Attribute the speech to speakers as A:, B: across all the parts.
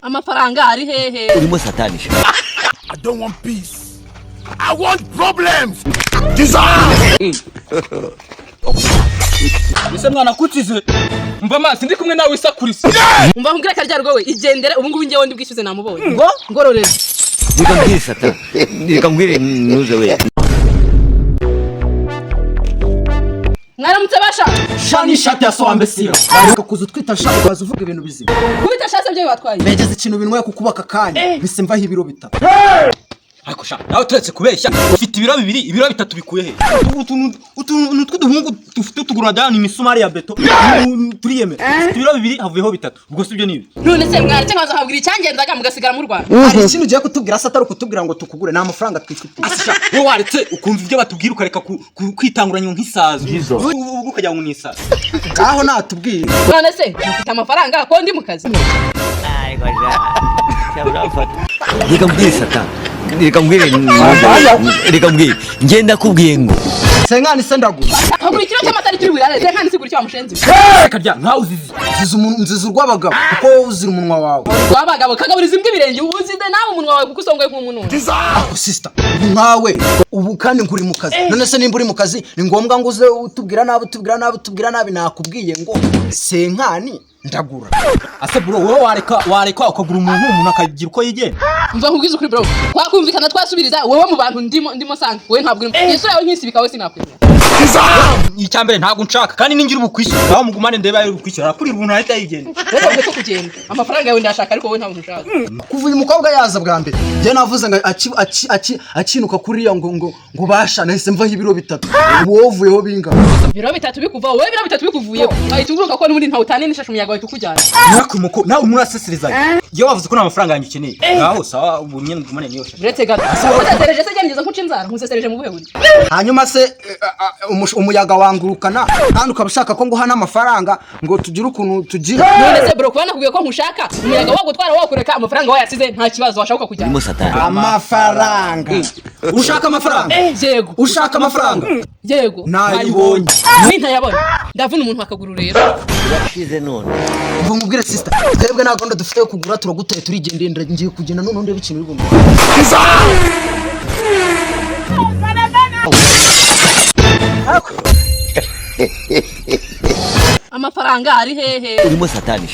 A: amafaranga ari hehe
B: urimo satani.
C: I don't want peace. I want problems.
D: Ese mwana kutize umva amazi ndi kumwe nawe isakurisa
A: umva nkubwira karyarugoo igendere ubu ngubu ngewe ndi bwishyuze namubonye ngo ngororere
B: Nikambwire satani. Nikambwire nuze we.
A: mwaramutse basha
D: shani shati yaswambesira
E: ariko kuza twita shaka baza uvuga ibintu bizima
A: kubita shase byo batwaye
E: begeze ikintu binwaye kukubaka kanya bise mvaho ibiro bitatu
D: ariko sha nawe turetse kubeshya ufite ibiro bibiri ibiro bitatu bikuye he utuntu tw'uduhungu dufite tugura dani imisumari ya beto turiyeme ibiro bibiri havuyeho bitatu ubwo sibyo nibi
A: none se mwari cyabaza habwira icyangenzaga mugasigara mu Rwanda
E: hari ikintu ugiye kutubwira se atari kutubwira ngo tukugure nta mafaranga twifite
D: asha wowe waretse ukumva ibyo batubwira ukareka kwitanguranya nk'isazo ubwo ukajya ngo nisazo
E: aho natubwira
A: none se mfite amafaranga ko ndi mu kazi
B: Ariko ja. Nikambwire satani. Nikambwire ngenda kubwiye ngo
E: senkani se ndagura
A: agura ikiro cy'amatari kiri wirare senkani sigura icyo wamushenze
D: karya nkawe uzizi
E: nziza urw'abagabo kuko uzira umunwa wawe
A: wabagabo kagaburiza imbwa ibirenge uzide nawe umunwa wawe kuko usongoye nk'umuntu
E: sister nkawe ubu kandi nguri mu kazi none se nimba uri mu kazi ni ngombwa ngo uze utubwira nabi nakubwiye ngo senkani ndagura
D: ase bro wowe wareka ukagura umuntu akagira uko yigenda
A: mva nkubwiza ukuri bro twakumvikana twasubiriza wowe mu bantu ndimo sanga wowe ntabwo isura yawe nk'isi bikawe sinakwemera
D: icyambere ntabwo nshaka kandi ningira ubukwishyura aho mugumane ndeba ari ubukwishyura kuri ubuntu ahita yigenda
A: rero cyo kugenda amafaranga yawe ndashaka ariko wowe ntabwo nshaka
E: kuva uyu mukobwa yaza bwa mbere je navuze ngo akinuka kuri ya ngo basha nahise mvaho ibiro bitatu wowe uvuyeho binga
A: ibiro bitatu bikuva wowe ibiro bitatu bikuvuyeho ahita uguruka ko n'ubundi ntawutane n'ishasho umuyaga wahita ukujyana
D: nakumoko nawe umuraseseriza iyo wavuze ko nta mafaranga yanjye ukeneye ngaho sawa ubu nyene ngumane niyo shasho
A: uretse gato utegereje se ngengeza nkuca inzara nkusesereje mu buhe buryo
E: hanyuma se umuyaga wangurukana kandi ukaba ushaka ko nguha n'amafaranga ngo tugire ukuntu tugira
A: none se bro kubana kubwiye ko nkushaka umuyaga wagutwara wakureka amafaranga wayasize nta kibazo washaka kujyana
B: urimo satani.
E: amafaranga ushaka amafaranga
A: yego
E: ushaka amafaranga
A: yego
E: nayibonye
A: ntayabona ndavuna umuntu akaguru rero
B: Yashize none.
E: mva mubwire sister twebwe nta gahunda dufite yo kugura turaguteye turigendera ngiye kugenda none ndebe ikintu uri bumve
A: amafaranga ari hehe
B: Urimo satani.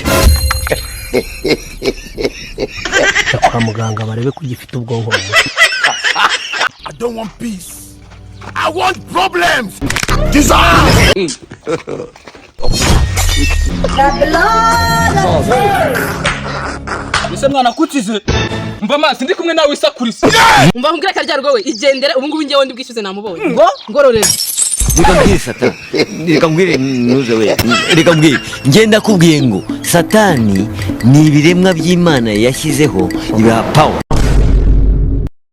F: Kwa muganga barebe ko gifite ubwonko.
C: I don't want peace. I want problems.
D: ese mwana kutize umva amazi ndi kumwe nawe isakurisa
A: umva nkubwira karyarugoo igendere ubu ngubu ngewe ndi bwishyuze namubonye ngo ngororere
B: Nikambwire satani. Nikambwire nuze we. Nikambwire ngenda kubwiye ngo satani ni ibiremwa by'Imana yashyizeho ibaha power.